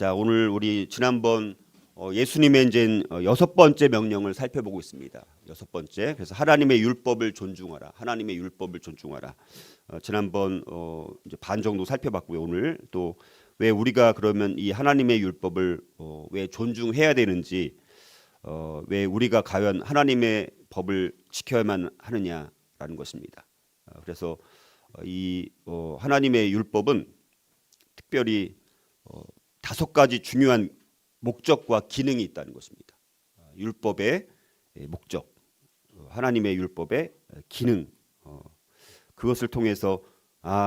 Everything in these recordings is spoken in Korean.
자, 오늘 우리 지난번 예수님의 이제 6번째 명령을 살펴보고 있습니다. 6번째. 그래서 하나님의 율법을 존중하라. 하나님의 율법을 존중하라. 지난번 이제 반 정도 살펴봤고요. 오늘 또 왜 우리가 그러면 이 하나님의 율법을 왜 존중해야 되는지, 왜 우리가 과연 하나님의 법을 지켜야만 하느냐라는 것입니다. 그래서 이 하나님의 율법은 특별히 5가지 중요한 목적과 기능이 있다는 것입니다. 율법의 목적, 하나님의 율법의 기능, 그것을 통해서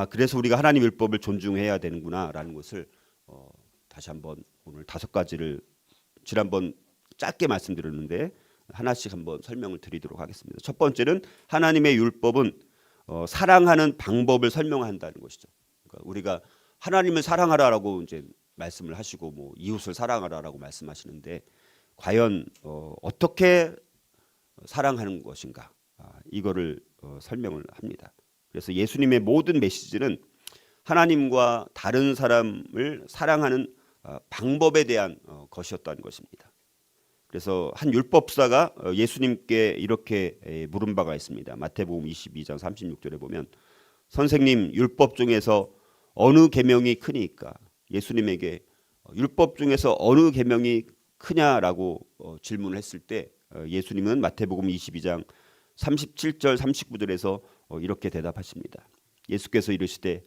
그래서 우리가 하나님 율법을 존중해야 되는구나라는 것을 다시 한번 오늘 5가지를 지난번 짧게 말씀드렸는데 하나씩 한번 설명을 드리도록 하겠습니다. 첫 번째는 하나님의 율법은 사랑하는 방법을 설명한다는 것이죠. 그러니까 우리가 하나님을 사랑하라라고 이제 말씀을 하시고 뭐 이웃을 사랑하라라고 말씀하시는데 과연 어떻게 사랑하는 것인가, 이거를 설명을 합니다. 그래서 예수님의 모든 메시지는 하나님과 다른 사람을 사랑하는 방법에 대한 것이었다는 것입니다. 그래서 한 율법사가 예수님께 이렇게 물은 바가 있습니다. 마태복음 22장 36절에 보면 선생님, 율법 중에서 어느 계명이 크니까? 예수님에게 율법 중에서 어느 계명이 크냐라고 질문을 했을 때 예수님은 마태복음 22장 37절 39절에서 이렇게 대답하십니다. 예수께서 이르시되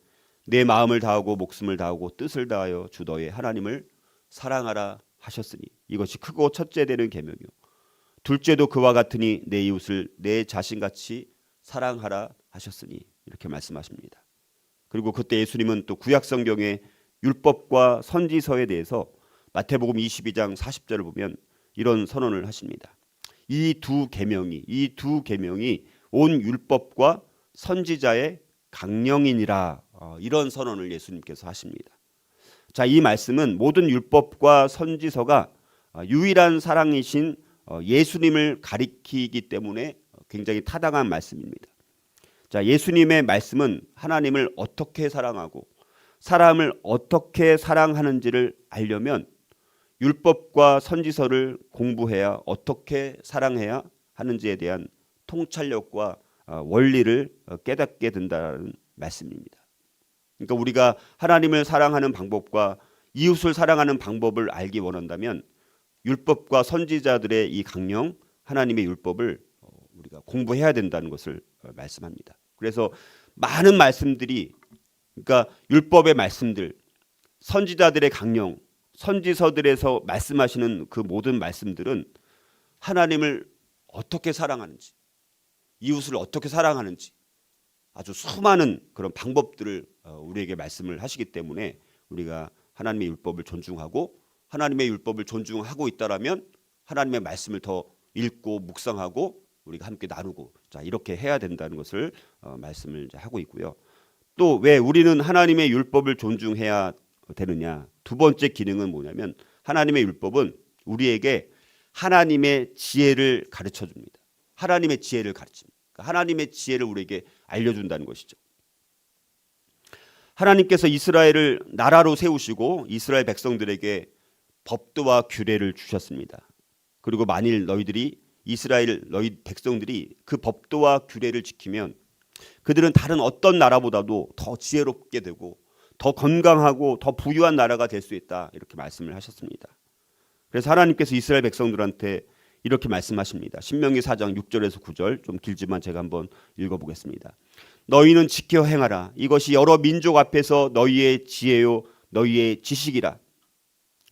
내 마음을 다하고 목숨을 다하고 뜻을 다하여 주 너의 하나님을 사랑하라 하셨으니 이것이 크고 첫째 되는 계명이요 둘째도 그와 같으니 내 이웃을 내 자신같이 사랑하라 하셨으니 이렇게 말씀하십니다. 그리고 그때 예수님은 또 구약 성경의 율법과 선지서에 대해서 마태복음 22장 40절을 보면 이런 선언을 하십니다. 이 두 계명이 온 율법과 선지자의 강령이니라, 이런 선언을 예수님께서 하십니다. 자, 이 말씀은 모든 율법과 선지서가 유일한 사랑이신 예수님을 가리키기 때문에 굉장히 타당한 말씀입니다. 자, 예수님의 말씀은 하나님을 어떻게 사랑하고 사람을 어떻게 사랑하는지를 알려면 율법과 선지서를 공부해야 어떻게 사랑해야 하는지에 대한 통찰력과 원리를 깨닫게 된다는 말씀입니다. 그러니까 우리가 하나님을 사랑하는 방법과 이웃을 사랑하는 방법을 알기 원한다면 율법과 선지자들의 이 강령, 하나님의 율법을 우리가 공부해야 된다는 것을 말씀합니다. 그래서 많은 말씀들이, 그러니까 율법의 말씀들, 선지자들의 강령, 선지서들에서 말씀하시는 그 모든 말씀들은 하나님을 어떻게 사랑하는지, 이웃을 어떻게 사랑하는지 아주 수많은 그런 방법들을 우리에게 말씀을 하시기 때문에 우리가 하나님의 율법을 존중하고 하나님의 율법을 존중하고 있다라면 하나님의 말씀을 더 읽고 묵상하고 우리가 함께 나누고, 자, 이렇게 해야 된다는 것을 말씀을 이제 하고 있고요. 또 왜 우리는 하나님의 율법을 존중해야 되느냐? 두 번째 기능은 뭐냐면 하나님의 율법은 우리에게 하나님의 지혜를 가르쳐 줍니다. 하나님의 지혜를 가르칩니다. 하나님의 지혜를 우리에게 알려준다는 것이죠. 하나님께서 이스라엘을 나라로 세우시고 이스라엘 백성들에게 법도와 규례를 주셨습니다. 그리고 만일 너희 백성들이 그 법도와 규례를 지키면 그들은 다른 어떤 나라보다도 더 지혜롭게 되고 더 건강하고 더 부유한 나라가 될 수 있다, 이렇게 말씀을 하셨습니다. 그래서 하나님께서 이스라엘 백성들한테 이렇게 말씀하십니다. 신명기 4장 6절에서 9절, 좀 길지만 제가 한번 읽어보겠습니다. 너희는 지켜 행하라. 이것이 여러 민족 앞에서 너희의 지혜요 너희의 지식이라.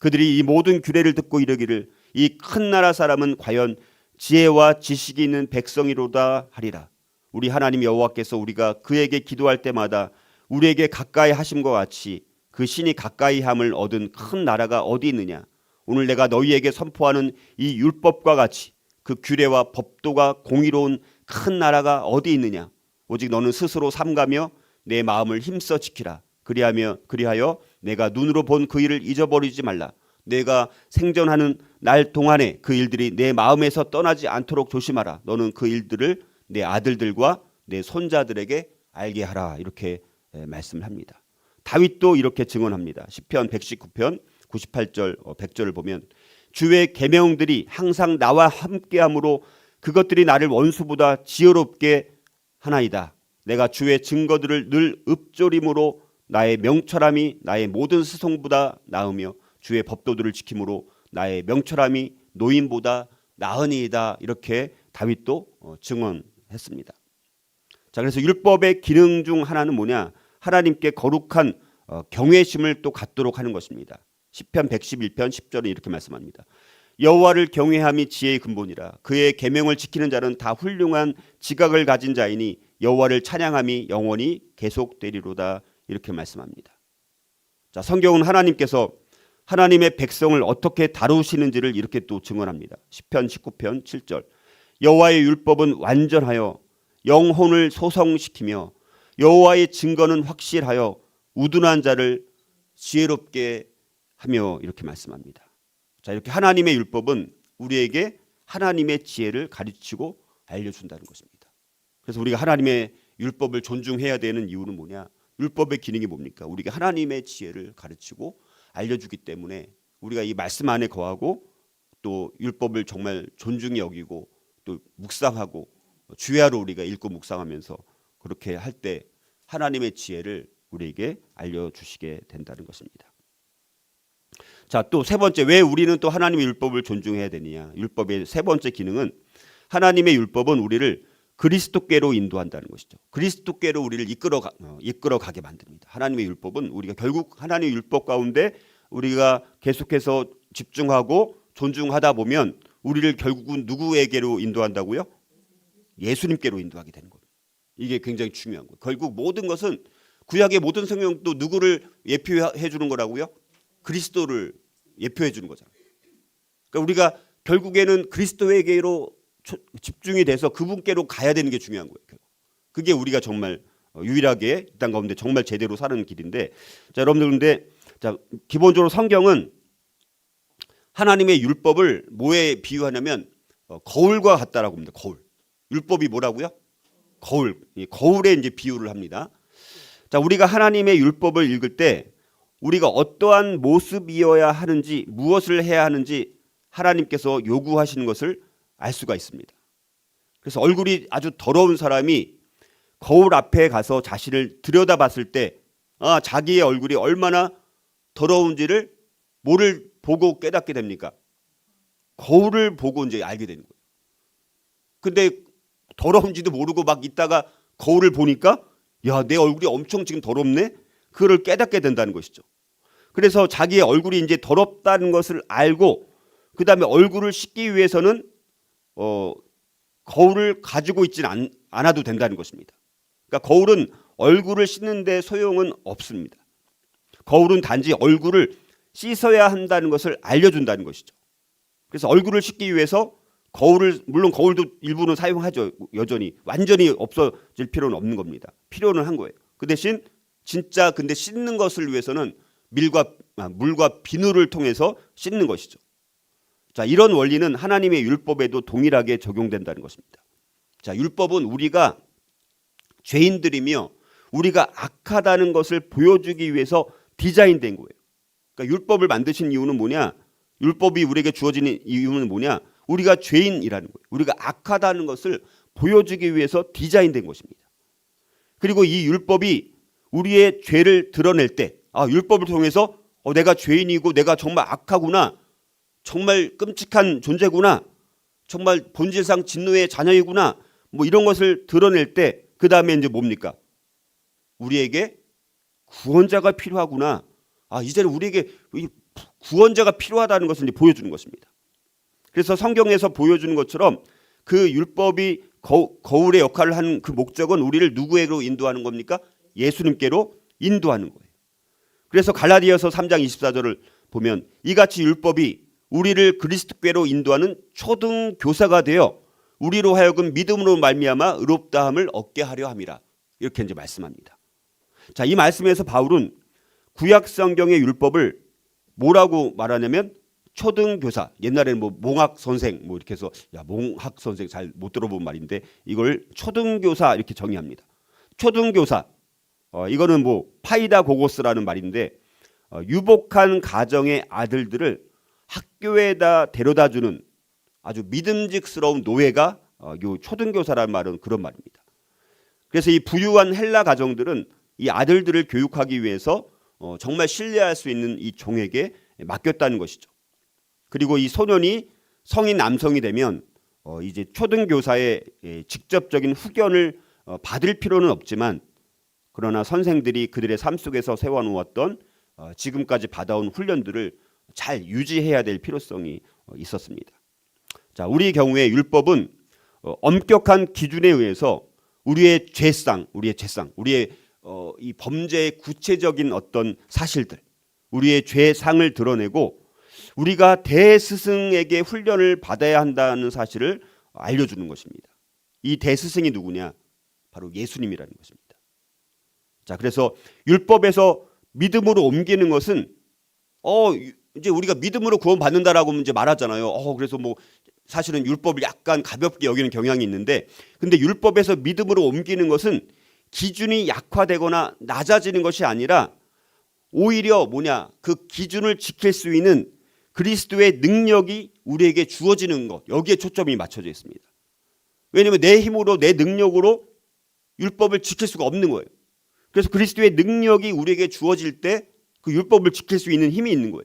그들이 이 모든 규례를 듣고 이르기를 이 큰 나라 사람은 과연 지혜와 지식이 있는 백성이로다 하리라. 우리 하나님 여호와께서 우리가 그에게 기도할 때마다 우리에게 가까이 하심과 같이 그 신이 가까이 함을 얻은 큰 나라가 어디 있느냐? 오늘 내가 너희에게 선포하는 이 율법과 같이 그 규례와 법도가 공의로운 큰 나라가 어디 있느냐? 오직 너는 스스로 삼가며 내 마음을 힘써 지키라. 그리하여 내가 눈으로 본 그 일을 잊어버리지 말라. 내가 생전하는 날 동안에 그 일들이 내 마음에서 떠나지 않도록 조심하라. 너는 그 일들을 내 아들들과 내 손자들에게 알게 하라. 이렇게 말씀을 합니다. 다윗도 이렇게 증언합니다. 시편 119편 98절, 100절을 보면 주의 계명들이 항상 나와 함께함으로 그것들이 나를 원수보다 지혜롭게 하나이다. 내가 주의 증거들을 늘 읊조림으로 나의 명철함이 나의 모든 스승보다 나으며 주의 법도들을 지킴으로 나의 명철함이 노인보다 나으니이다. 이렇게 다윗도 증언했습니다. 자, 그래서 율법의 기능 중 하나는 뭐냐? 하나님께 거룩한 경외심을 또 갖도록 하는 것입니다. 시편 111편 10절은 이렇게 말씀합니다. 여호와를 경외함이 지혜의 근본이라. 그의 계명을 지키는 자는 다 훌륭한 지각을 가진 자이니 여호와를 찬양함이 영원히 계속되리로다. 이렇게 말씀합니다. 자, 성경은 하나님께서 하나님의 백성을 어떻게 다루시는지를 이렇게 또 증언합니다. 시편 19편 7절. 여호와의 율법은 완전하여 영혼을 소성시키며 여호와의 증거는 확실하여 우둔한 자를 지혜롭게 하며 이렇게 말씀합니다. 자, 이렇게 하나님의 율법은 우리에게 하나님의 지혜를 가르치고 알려준다는 것입니다. 그래서 우리가 하나님의 율법을 존중해야 되는 이유는 뭐냐? 율법의 기능이 뭡니까? 우리가 하나님의 지혜를 가르치고 알려주기 때문에 우리가 이 말씀 안에 거하고 또 율법을 정말 존중히 여기고 또 묵상하고 주야로 우리가 읽고 묵상하면서 그렇게 할 때 하나님의 지혜를 우리에게 알려주시게 된다는 것입니다. 자, 또 세 번째, 왜 우리는 또 하나님의 율법을 존중해야 되느냐? 율법의 세 번째 기능은 하나님의 율법은 우리를 그리스도께로 인도한다는 것이죠. 그리스도께로 우리를 이끌어가게 만듭니다. 하나님의 율법은 우리가 결국 하나님의 율법 가운데 우리가 계속해서 집중하고 존중하다 보면 우리를 결국은 누구에게로 인도한다고요? 예수님께로 인도하게 되는 겁니다. 이게 굉장히 중요한 거예요. 결국 모든 것은 구약의 모든 성경도 누구를 예표해 주는 거라고요? 그리스도를 예표해 주는 거잖아요. 그러니까 우리가 결국에는 그리스도에게로 집중이 돼서 그분께로 가야 되는 게 중요한 거예요. 그게 우리가 정말 유일하게 이 땅 가운데 정말 제대로 사는 길인데, 자, 여러분들, 근데 자, 기본적으로 성경은 하나님의 율법을 뭐에 비유하냐면 거울과 같다라고 합니다. 거울. 율법이 뭐라고요? 거울. 거울에 이제 비유를 합니다. 자, 우리가 하나님의 율법을 읽을 때 우리가 어떠한 모습이어야 하는지, 무엇을 해야 하는지 하나님께서 요구하시는 것을 알 수가 있습니다. 그래서 얼굴이 아주 더러운 사람이 거울 앞에 가서 자신을 들여다봤을 때 자기의 얼굴이 얼마나 더러운지를 뭐를 보고 깨닫게 됩니까? 거울을 보고 이제 알게 되는 거예요. 근데 더러운지도 모르고 막 있다가 거울을 보니까 야, 내 얼굴이 엄청 지금 더럽네? 그거를 깨닫게 된다는 것이죠. 그래서 자기의 얼굴이 이제 더럽다는 것을 알고 그 다음에 얼굴을 씻기 위해서는 거울을 가지고 있지는 않아도 된다는 것입니다. 그러니까 거울은 얼굴을 씻는 데 소용은 없습니다. 거울은 단지 얼굴을 씻어야 한다는 것을 알려준다는 것이죠. 그래서 얼굴을 씻기 위해서 거울을, 물론 거울도 일부는 사용하죠. 여전히 완전히 없어질 필요는 없는 겁니다. 필요는 한 거예요. 그 대신 진짜 근데 씻는 것을 위해서는 물과 비누를 통해서 씻는 것이죠. 자, 이런 원리는 하나님의 율법에도 동일하게 적용된다는 것입니다. 자, 율법은 우리가 죄인들이며 우리가 악하다는 것을 보여주기 위해서 디자인된 거예요. 그러니까 율법을 만드신 이유는 뭐냐? 율법이 우리에게 주어지는 이유는 뭐냐? 우리가 죄인이라는 거예요. 우리가 악하다는 것을 보여주기 위해서 디자인된 것입니다. 그리고 이 율법이 우리의 죄를 드러낼 때, 율법을 통해서 내가 죄인이고 내가 정말 악하구나, 정말 끔찍한 존재구나, 정말 본질상 진노의 자녀이구나, 뭐 이런 것을 드러낼 때 그 다음에 이제 뭡니까? 우리에게 구원자가 필요하구나. 이제는 우리에게 구원자가 필요하다는 것을 이제 보여주는 것입니다. 그래서 성경에서 보여주는 것처럼 그 율법이 거울의 역할을 하는 그 목적은 우리를 누구에게로 인도하는 겁니까? 예수님께로 인도하는 거예요. 그래서 갈라디아서 3장 24절을 보면 이같이 율법이 우리를 그리스도께로 인도하는 초등 교사가 되어 우리로 하여금 믿음으로 말미암아 의롭다함을 얻게 하려 함이라. 이렇게 이제 말씀합니다. 자, 이 말씀에서 바울은 구약 성경의 율법을 뭐라고 말하냐면 초등 교사. 옛날에는 뭐 몽학 선생 뭐 이렇게 해서 몽학 선생 잘 못 들어본 말인데 이걸 초등 교사 이렇게 정의합니다. 초등 교사. 이거는 뭐 파이다고고스라는 말인데 유복한 가정의 아들들을 학교에다 데려다주는 아주 믿음직스러운 노예가 요 초등교사라는 말은 그런 말입니다. 그래서 이 부유한 헬라 가정들은 이 아들들을 교육하기 위해서 정말 신뢰할 수 있는 이 종에게 맡겼다는 것이죠. 그리고 이 소년이 성인 남성이 되면 이제 초등교사의 직접적인 후견을 받을 필요는 없지만, 그러나 선생들이 그들의 삶 속에서 세워놓았던 지금까지 받아온 훈련들을 잘 유지해야 될 필요성이 있었습니다. 자, 우리 경우에 율법은 엄격한 기준에 의해서 우리의 죄상, 우리의 이 범죄의 구체적인 어떤 사실들, 우리의 죄상을 드러내고 우리가 대스승에게 훈련을 받아야 한다는 사실을 알려주는 것입니다. 이 대스승이 누구냐? 바로 예수님이라는 것입니다. 자, 그래서 율법에서 믿음으로 옮기는 것은 이제 우리가 믿음으로 구원받는다라고 이제 말하잖아요. 그래서 뭐 사실은 율법을 약간 가볍게 여기는 경향이 있는데, 근데 율법에서 믿음으로 옮기는 것은 기준이 약화되거나 낮아지는 것이 아니라 오히려 그 기준을 지킬 수 있는 그리스도의 능력이 우리에게 주어지는 것, 여기에 초점이 맞춰져 있습니다. 왜냐하면 내 힘으로, 내 능력으로 율법을 지킬 수가 없는 거예요. 그래서 그리스도의 능력이 우리에게 주어질 때 그 율법을 지킬 수 있는 힘이 있는 거예요.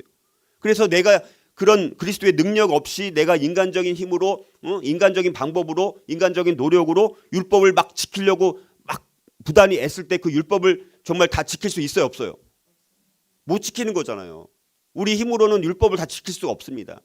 그래서 내가 그런 그리스도의 능력 없이 내가 인간적인 힘으로, 인간적인 방법으로, 인간적인 노력으로 율법을 막 지키려고 막 부단히 애쓸 때 그 율법을 정말 다 지킬 수 있어요, 없어요? 못 지키는 거잖아요. 우리 힘으로는 율법을 다 지킬 수가 없습니다.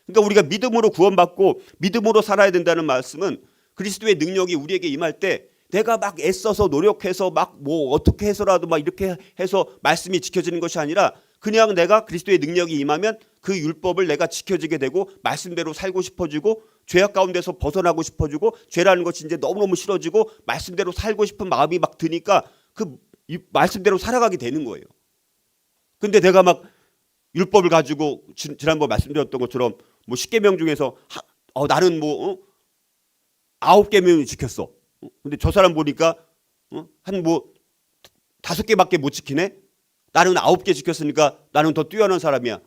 그러니까 우리가 믿음으로 구원받고 믿음으로 살아야 된다는 말씀은 그리스도의 능력이 우리에게 임할 때 내가 막 애써서 노력해서 막 뭐 어떻게 해서라도 막 이렇게 해서 말씀이 지켜지는 것이 아니라 그냥 내가 그리스도의 능력이 임하면 그 율법을 내가 지켜지게 되고 말씀대로 살고 싶어지고 죄악 가운데서 벗어나고 싶어지고 죄라는 것이 이제 너무너무 싫어지고 말씀대로 살고 싶은 마음이 막 드니까 그 말씀대로 살아가게 되는 거예요. 근데 내가 막 율법을 가지고 지난번 말씀드렸던 것처럼 뭐 10계명 중에서 나는 뭐 9계명을 지켰어. 근데 저 사람 보니까 한 뭐 5개밖에 못 지키네. 나는 9개 지켰으니까 나는 더 뛰어난 사람이야.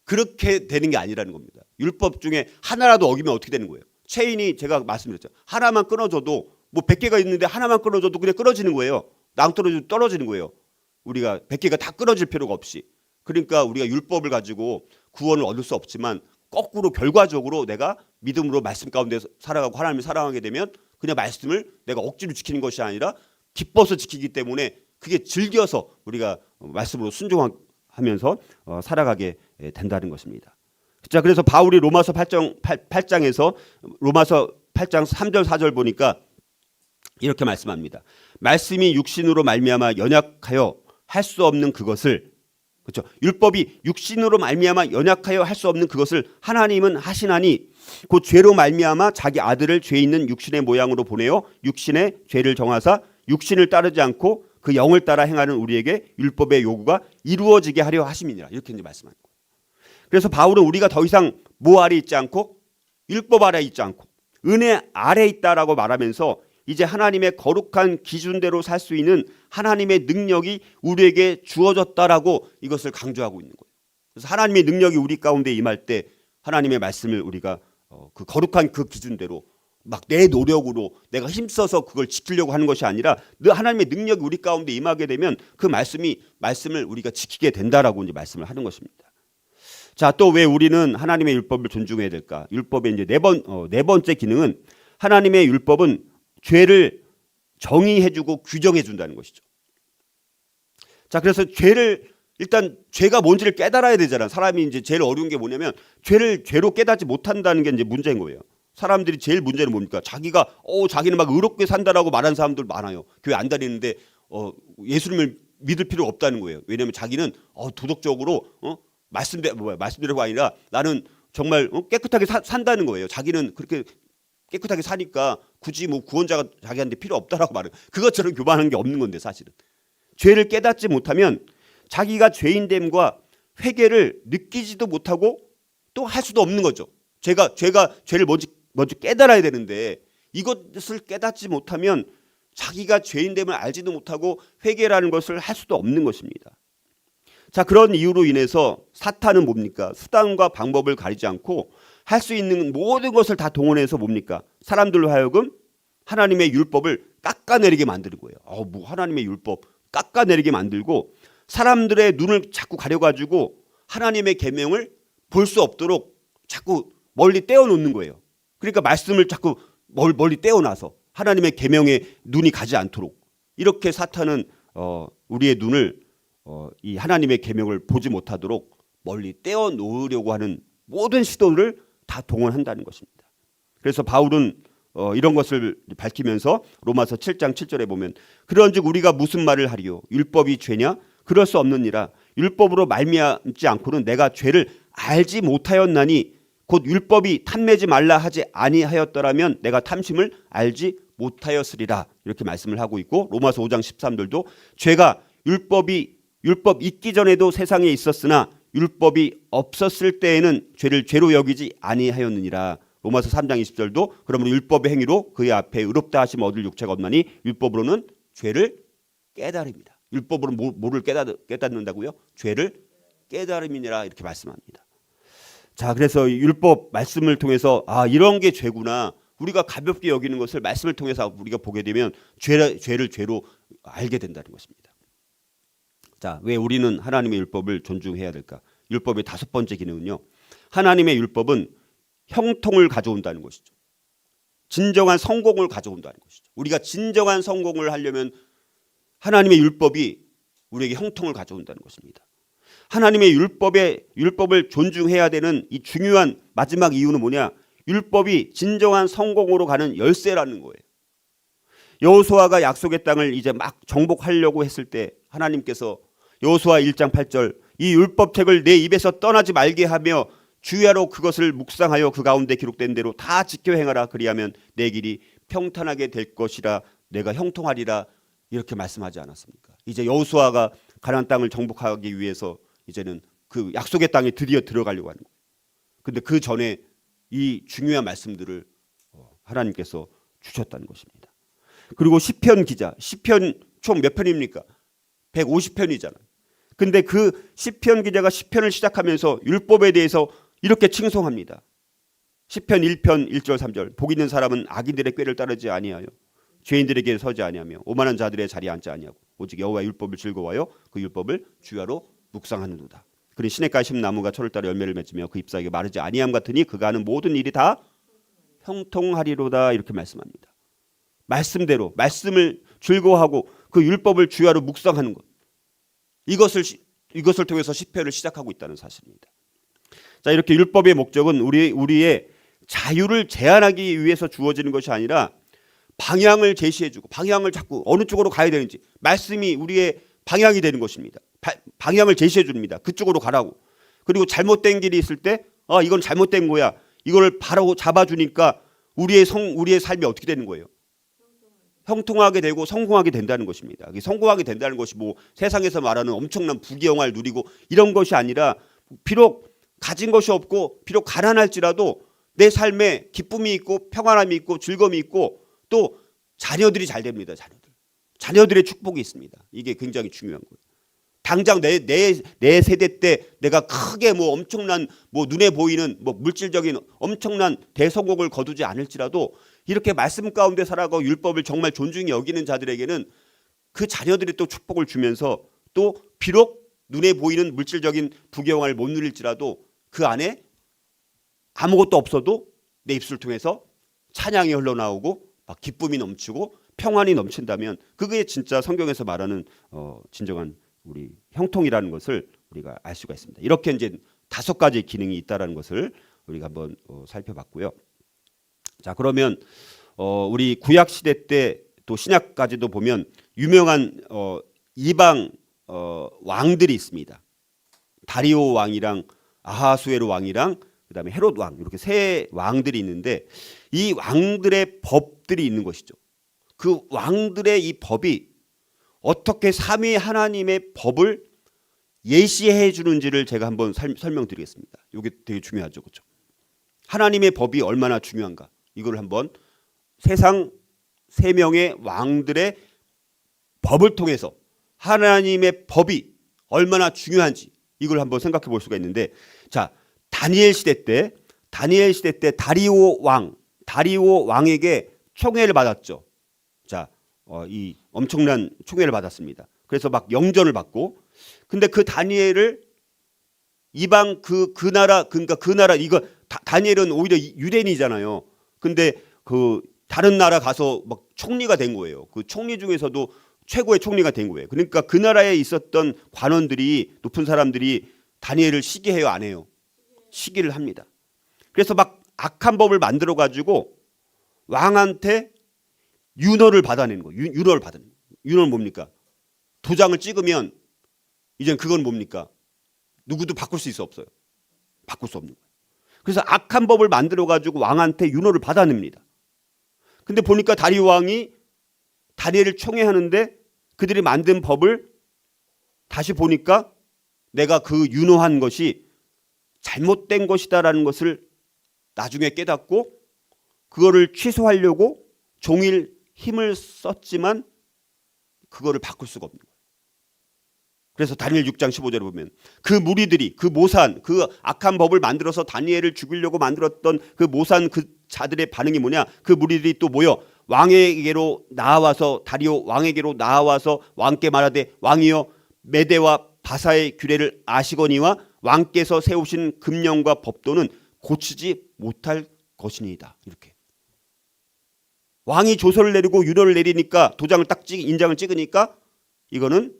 그렇게 되는 게 아니라는 겁니다. 율법 중에 하나라도 어기면 어떻게 되는 거예요? 체인이 제가 말씀드렸죠. 하나만 끊어줘도 뭐 100개가 있는데 하나만 끊어줘도 그냥 끊어지는 거예요. 낭떠러지도 떨어지는 거예요. 우리가 100개가 다 끊어질 필요가 없이. 그러니까 우리가 율법을 가지고 구원을 얻을 수 없지만 거꾸로 결과적으로 내가 믿음으로 말씀 가운데 살아가고 하나님을 사랑하게 되면 그냥 말씀을 내가 억지로 지키는 것이 아니라 기뻐서 지키기 때문에 그게 즐겨서 우리가 말씀으로 순종하면서 살아가게 된다는 것입니다. 자, 그래서 바울이 로마서 8장에서 로마서 8장 3절 4절 보니까 이렇게 말씀합니다. 말씀이 육신으로 말미암아 연약하여 할 수 없는 그것을, 그렇죠? 율법이 육신으로 말미암아 연약하여 할 수 없는 그것을 하나님은 하시나니 곧 죄로 말미암아 자기 아들을 죄 있는 육신의 모양으로 보내어 육신의 죄를 정하사 육신을 따르지 않고 그 영을 따라 행하는 우리에게 율법의 요구가 이루어지게 하려 하심이니라. 이렇게 이제 말씀하는 거예요. 그래서 바울은 우리가 더 이상 뭐 아래 있지 않고 율법 아래 있지 않고 은혜 아래 있다라고 말하면서 이제 하나님의 거룩한 기준대로 살 수 있는 하나님의 능력이 우리에게 주어졌다라고 이것을 강조하고 있는 거예요. 그래서 하나님의 능력이 우리 가운데 임할 때 하나님의 말씀을 우리가 그 거룩한 그 기준대로 막 내 노력으로 내가 힘써서 그걸 지키려고 하는 것이 아니라 하나님의 능력이 우리 가운데 임하게 되면 그 말씀을 우리가 지키게 된다라고 이제 말씀을 하는 것입니다. 자, 또 왜 우리는 하나님의 율법을 존중해야 될까? 율법의 이제 네 번째 기능은 하나님의 율법은 죄를 정의해주고 규정해준다는 것이죠. 자, 그래서 일단 죄가 뭔지를 깨달아야 되잖아. 사람이 이제 제일 어려운 게 뭐냐면 죄로 깨닫지 못한다는 게 이제 문제인 거예요. 사람들이 제일 문제는 뭡니까? 자기는 막 의롭게 산다라고 말하는 사람들 많아요. 교회 안 다니는데 예수님을 믿을 필요 없다는 거예요. 왜냐하면 자기는 도덕적으로 말씀대로가 아니라 나는 정말 깨끗하게 산다는 거예요. 자기는 그렇게 깨끗하게 사니까 굳이 뭐 구원자가 자기한테 필요 없다라고 말해요. 그것처럼 교만한 게 없는 건데 사실은. 죄를 깨닫지 못하면 자기가 죄인됨과 회개를 느끼지도 못하고 또 할 수도 없는 거죠. 죄가 죄를 먼저 깨달아야 되는데 이것을 깨닫지 못하면 자기가 죄인됨을 알지도 못하고 회개라는 것을 할 수도 없는 것입니다. 자, 그런 이유로 인해서 사탄은 뭡니까? 수단과 방법을 가리지 않고 할 수 있는 모든 것을 다 동원해서 뭡니까? 사람들로 하여금 하나님의 율법을 깎아내리게 만드는 거예요. 뭐 하나님의 율법 깎아내리게 만들고 사람들의 눈을 자꾸 가려가지고 하나님의 계명을 볼 수 없도록 자꾸 멀리 떼어놓는 거예요. 그러니까 말씀을 자꾸 멀리 떼어놔서 하나님의 계명에 눈이 가지 않도록 이렇게 사탄은 우리의 눈을 이 하나님의 계명을 보지 못하도록 멀리 떼어놓으려고 하는 모든 시도를 다 동원한다는 것입니다. 그래서 바울은 이런 것을 밝히면서 로마서 7장 7절에 보면 그런즉 우리가 무슨 말을 하리요? 율법이 죄냐? 그럴 수 없느니라. 율법으로 말미암지 않고는 내가 죄를 알지 못하였나니 곧 율법이 탐내지 말라 하지 아니하였더라면 내가 탐심을 알지 못하였으리라. 이렇게 말씀을 하고 있고 로마서 5장 13절도 죄가 율법 있기 전에도 세상에 있었으나 율법이 없었을 때에는 죄를 죄로 여기지 아니하였느니라. 로마서 3장 20절도 그러므로 율법의 행위로 그의 앞에 의롭다 하심 얻을 육체가 없나니 율법으로는 죄를 깨달음이라. 율법으로 뭐를 깨닫는다고요? 죄를 깨달음이니라 이렇게 말씀합니다. 자, 그래서 율법 말씀을 통해서 이런 게 죄구나. 우리가 가볍게 여기는 것을 말씀을 통해서 우리가 보게 되면 죄를 죄로 알게 된다는 것입니다. 자, 왜 우리는 하나님의 율법을 존중해야 될까? 율법의 5번째 기능은요. 하나님의 율법은 형통을 가져온다는 것이죠. 진정한 성공을 가져온다는 것이죠. 우리가 진정한 성공을 하려면 하나님의 율법이 우리에게 형통을 가져온다는 것입니다. 하나님의 율법을 존중해야 되는 이 중요한 마지막 이유는 뭐냐? 율법이 진정한 성공으로 가는 열쇠라는 거예요. 여호수아가 약속의 땅을 이제 막 정복하려고 했을 때 하나님께서 여호수아 1장 8절 이 율법책을 내 입에서 떠나지 말게 하며 주야로 그것을 묵상하여 그 가운데 기록된 대로 다 지켜 행하라. 그리하면 내 길이 평탄하게 될 것이라. 내가 형통하리라. 이렇게 말씀하지 않았습니까? 이제 여호수아가 가나안 땅을 정복하기 위해서 이제는 그 약속의 땅에 드디어 들어가려고 하는 거예요. 근데 그 전에 이 중요한 말씀들을 하나님께서 주셨다는 것입니다. 그리고 시편 기자, 시편 총 몇 편입니까? 150편이잖아요. 근데 그 시편 기자가 시편을 시작하면서 율법에 대해서 이렇게 칭송합니다. 시편 1편 1절 3절 복 있는 사람은 악인들의 꾀를 따르지 아니하여 죄인들에게 서지 아니하며 오만한 자들의 자리에 앉지 아니하고 오직 여호와의 율법을 즐거워하여 그 율법을 주야로 묵상하는도다. 그는 시냇가에 심 나무가 철을 따라 열매를 맺으며 그 잎사귀가 마르지 아니함 같으니 그가 하는 모든 일이 다 형통하리로다. 이렇게 말씀합니다. 말씀대로 말씀을 즐거워하고 그 율법을 주야로 묵상하는 것. 이것을 통해서 시편을 시작하고 있다는 사실입니다. 자, 이렇게 율법의 목적은 우리의 자유를 제한하기 위해서 주어지는 것이 아니라 방향을 제시해주고 방향을 자꾸 어느 쪽으로 가야 되는지 말씀이 우리의 방향이 되는 것입니다. 방향을 제시해 줍니다. 그쪽으로 가라고. 그리고 잘못된 길이 있을 때 이건 잘못된 거야. 이걸 바로 잡아주니까 우리의 삶이 어떻게 되는 거예요? 형통하게 되고 성공하게 된다는 것입니다. 성공하게 된다는 것이 뭐 세상에서 말하는 엄청난 부귀영화를 누리고 이런 것이 아니라 비록 가진 것이 없고 비록 가난할지라도 내 삶에 기쁨이 있고 평안함이 있고 즐거움이 있고 또 자녀들이 잘 됩니다. 자녀들의 축복이 있습니다. 이게 굉장히 중요한 거예요. 당장 내 세대 때 내가 크게 뭐 엄청난 뭐 눈에 보이는 뭐 물질적인 엄청난 대성공을 거두지 않을지라도 이렇게 말씀 가운데 살아가고 율법을 정말 존중히 여기는 자들에게는 그 자녀들이 또 축복을 주면서 또 비록 눈에 보이는 물질적인 부귀영화를 못 누릴지라도 그 안에 아무것도 없어도 내 입술을 통해서 찬양이 흘러나오고 막 기쁨이 넘치고 평안이 넘친다면 그게 진짜 성경에서 말하는 진정한 우리 형통이라는 것을 우리가 알 수가 있습니다. 이렇게 이제 5가지 기능이 있다라는 것을 우리가 한번 살펴봤고요. 자, 그러면 우리 구약 시대 때 또 신약까지도 보면 유명한 이방 왕들이 있습니다. 다리오 왕이랑 아하수에로 왕이랑 그다음에 헤롯 왕 이렇게 3 왕들이 있는데 이 왕들의 법들이 있는 것이죠. 그 왕들의 이 법이 어떻게 삼위 하나님의 법을 예시해 주는지를 제가 한번 설명드리겠습니다. 이게 되게 중요하죠. 그렇죠? 하나님의 법이 얼마나 중요한가 이걸 한번 세상 3명의 왕들의 법을 통해서 하나님의 법이 얼마나 중요한지 이걸 한번 생각해 볼 수가 있는데, 자, 다니엘 시대 때 다리오 왕에게 총애를 받았죠. 자, 이 엄청난 총애를 받았습니다. 그래서 막 영전을 받고, 근데 그 다니엘을 이방 그 나라, 그러니까 그 나라, 이거 다니엘은 오히려 유대인이잖아요. 근데 그 다른 나라 가서 막 총리가 된 거예요. 그 총리 중에서도 최고의 총리가 된 거예요. 그러니까 그 나라에 있었던 관원들이, 높은 사람들이 다니엘을 시기해요, 안 해요? 시기를 합니다. 그래서 막 악한 법을 만들어 가지고 왕한테 윤허를 받아내는 거예요. 윤허를 받아내는 거예요. 윤허는 뭡니까? 도장을 찍으면 이젠 그건 뭡니까? 누구도 바꿀 수 있어, 없어요? 바꿀 수 없는 거예요. 그래서 악한 법을 만들어 가지고 왕한테 윤허를 받아냅니다. 근데 보니까 다리오 왕이 다니엘을 총애하는데 그들이 만든 법을 다시 보니까 내가 그 윤허한 것이 잘못된 것이다라는 것을 나중에 깨닫고 그거를 취소하려고 종일 힘을 썼지만 그거를 바꿀 수가 없는 거예요. 그래서 다니엘 6장 15절에 보면 그 무리들이, 그 모산, 그 악한 법을 만들어서 다니엘을 죽이려고 만들었던 그 모산 그 자들의 반응이 뭐냐? 그 무리들이 또 모여 왕에게로 나와서, 다리오 왕에게로 나와서 왕께 말하되, 왕이여 메대와 바사의 규례를 아시거니와 왕께서 세우신 금령과 법도는 고치지 못할 것이니이다. 이렇게 왕이 조서를 내리고 윤허를 내리니까, 도장을 딱 인장을 찍으니까 이거는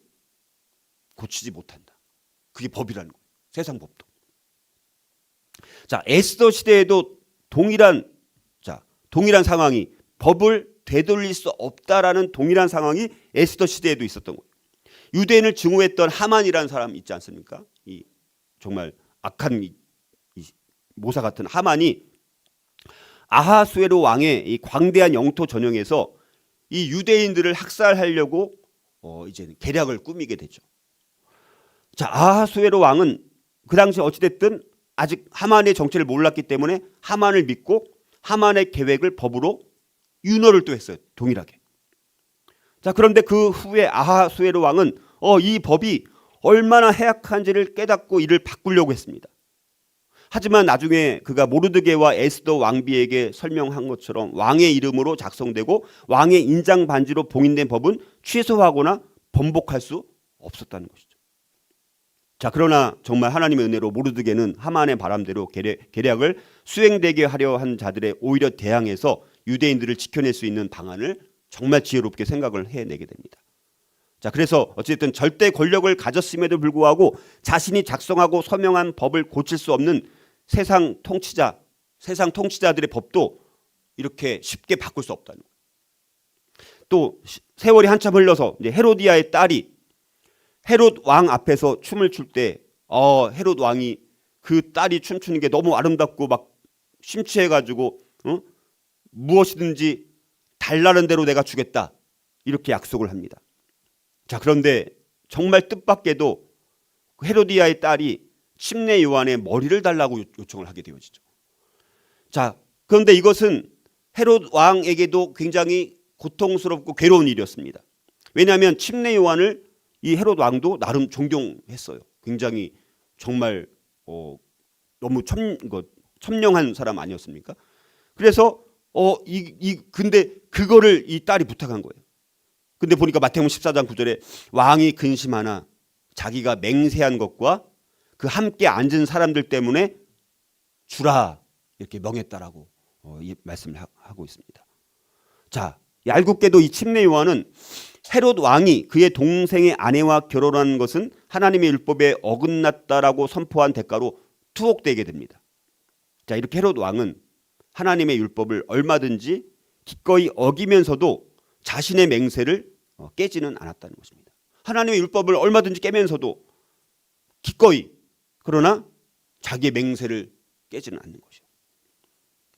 고치지 못한다. 그게 법이라는 거예요. 세상 법도. 자, 에스더 시대에도 동일한 상황이, 법을 되돌릴 수 없다라는 동일한 상황이 에스더 시대에도 있었던 거예요. 유대인을 증오했던 하만이라는 사람 있지 않습니까? 이 정말 악한 이 모사 같은 하만이 아하수에로 왕의 이 광대한 영토 전역에서 이 유대인들을 학살하려고 이제 계략을 꾸미게 되죠. 자, 아하수에로 왕은 그 당시 어찌됐든 아직 하만의 정체를 몰랐기 때문에 하만을 믿고 하만의 계획을 법으로 윤허를 또 했어요. 동일하게. 자, 그런데 그 후에 아하수에로 왕은 이 법이 얼마나 해악한지를 깨닫고 이를 바꾸려고 했습니다. 하지만 나중에 그가 모르드게와 에스더 왕비에게 설명한 것처럼 왕의 이름으로 작성되고 왕의 인장 반지로 봉인된 법은 취소하거나 번복할 수 없었다는 것이죠. 자, 그러나 정말 하나님의 은혜로 모르드게는 하만의 바람대로 계략을 수행되게 하려 한 자들의 오히려 대항해서 유대인들을 지켜낼 수 있는 방안을 정말 지혜롭게 생각을 해내게 됩니다. 자, 그래서 어쨌든 절대 권력을 가졌음에도 불구하고 자신이 작성하고 서명한 법을 고칠 수 없는 세상 통치자들의 법도 이렇게 쉽게 바꿀 수 없다는 거예요. 또 세월이 한참 흘러서 이제 헤로디아의 딸이 헤롯 왕 앞에서 춤을 출 때 헤롯 왕이 그 딸이 춤추는 게 너무 아름답고 막 심취해가지고 무엇이든지 달라는 대로 내가 주겠다 이렇게 약속을 합니다. 자, 그런데 정말 뜻밖에도 헤로디아의 딸이 침례 요한의 머리를 달라고 요청을 하게 되어지죠. 자, 그런데 이것은 헤롯 왕에게도 굉장히 고통스럽고 괴로운 일이었습니다. 왜냐하면 침례 요한을 이 헤롯 왕도 나름 존경했어요. 굉장히 정말 너무 첨령한 사람 아니었습니까? 그래서 근데 그거를 이 딸이 부탁한 거예요. 근데 보니까 마태복음 14장 9절에 왕이 근심하나 자기가 맹세한 것과 그 함께 앉은 사람들 때문에 주라 이렇게 명했다라고 이 말씀을 하고 있습니다. 자, 얄궂게도 이 침례 요한은 헤롯 왕이 그의 동생의 아내와 결혼한 것은 하나님의 율법에 어긋났다라고 선포한 대가로 투옥되게 됩니다. 자, 이렇게 헤롯 왕은 하나님의 율법을 얼마든지 기꺼이 어기면서도 자신의 맹세를 깨지는 않았다는 것입니다. 하나님의 율법을 얼마든지 깨면서도 기꺼이, 그러나 자기의 맹세를 깨지는 않는 것이죠.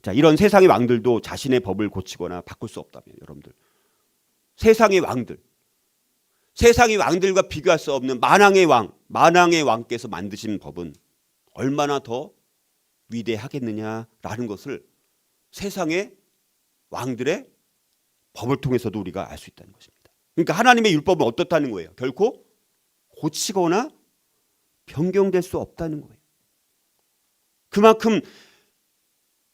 자, 이런 세상의 왕들도 자신의 법을 고치거나 바꿀 수 없다면 여러분들, 세상의 왕들과 비교할 수 없는 만왕의 왕께서 만드신 법은 얼마나 더 위대하겠느냐라는 것을 세상의 왕들의 법을 통해서도 우리가 알 수 있다는 것입니다. 그러니까 하나님의 율법은 어떻다는 거예요? 결코 고치거나 변경될 수 없다는 거예요. 그만큼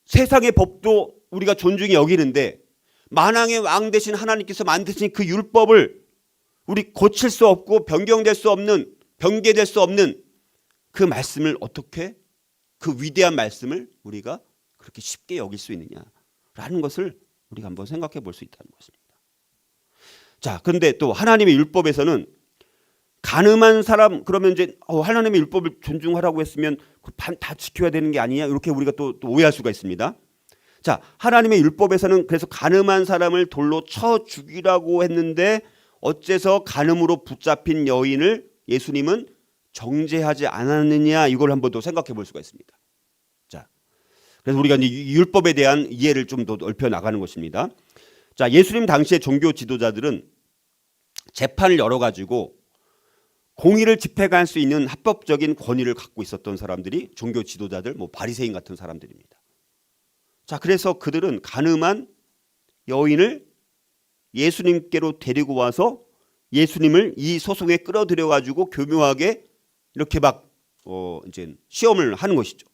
세상의 법도 우리가 존중히 여기는데 만왕의 왕 되신 하나님께서 만드신 그 율법을 우리 고칠 수 없고 변경될 수 없는, 변개될 수 없는 그 말씀을 어떻게, 그 위대한 말씀을 우리가 그렇게 쉽게 여길 수 있느냐라는 것을 우리가 한번 생각해 볼 수 있다는 것입니다. 자, 그런데 또 하나님의 율법에서는 간음한 사람, 그러면 이제 하나님의 율법을 존중하라고 했으면 다 지켜야 되는 게 아니냐, 이렇게 우리가 또 오해할 수가 있습니다. 자, 하나님의 율법에서는 그래서 간음한 사람을 돌로 쳐 죽이라고 했는데 어째서 간음으로 붙잡힌 여인을 예수님은 정죄하지 않았느냐, 이걸 한번 더 생각해 볼 수가 있습니다. 자, 그래서 우리가 이제 율법에 대한 이해를 좀 더 넓혀 나가는 것입니다. 자, 예수님 당시의 종교 지도자들은 재판을 열어가지고 공의를 집행할 수 있는 합법적인 권위를 갖고 있었던 사람들이 종교 지도자들, 뭐 바리새인 같은 사람들입니다. 자, 그래서 그들은 간음한 여인을 예수님께로 데리고 와서 예수님을 이 소송에 끌어들여 가지고 교묘하게 이렇게 막 이제 시험을 하는 것이죠.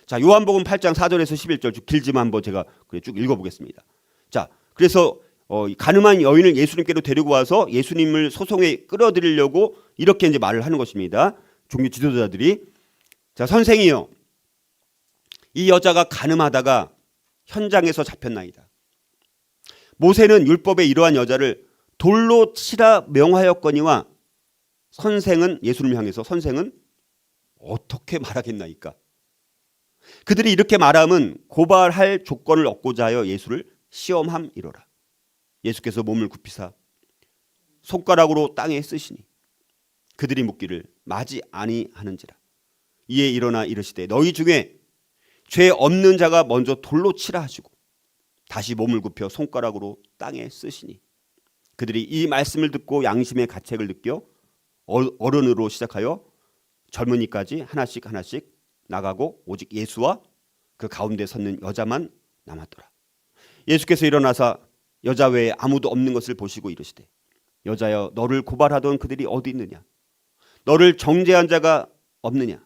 자, 요한복음 8장 4절에서 11절 길지만 한번 제가 쭉 읽어보겠습니다. 자, 그래서 간음한 여인을 예수님께로 데리고 와서 예수님을 소송에 끌어들이려고 이렇게 이제 말을 하는 것입니다. 종교 지도자들이. 자, 선생이요, 이 여자가 간음하다가 현장에서 잡혔나이다. 모세는 율법에 이러한 여자를 돌로 치라 명하였거니와 선생은, 예수님을 향해서 선생은 어떻게 말하겠나이까? 그들이 이렇게 말함은 고발할 조건을 얻고자 하여 예수를 시험함이로라. 예수께서 몸을 굽히사 손가락으로 땅에 쓰시니 그들이 묻기를 마지 아니하는지라. 이에 일어나 이르시되 너희 중에 죄 없는 자가 먼저 돌로 치라 하시고 다시 몸을 굽혀 손가락으로 땅에 쓰시니 그들이 이 말씀을 듣고 양심의 가책을 느껴 어른으로 시작하여 젊은이까지 하나씩 하나씩 나가고 오직 예수와 그 가운데 섰는 여자만 남았더라. 예수께서 일어나사 여자 외에 아무도 없는 것을 보시고 이르시되 여자여, 너를 고발하던 그들이 어디 있느냐? 너를 정죄한 자가 없느냐?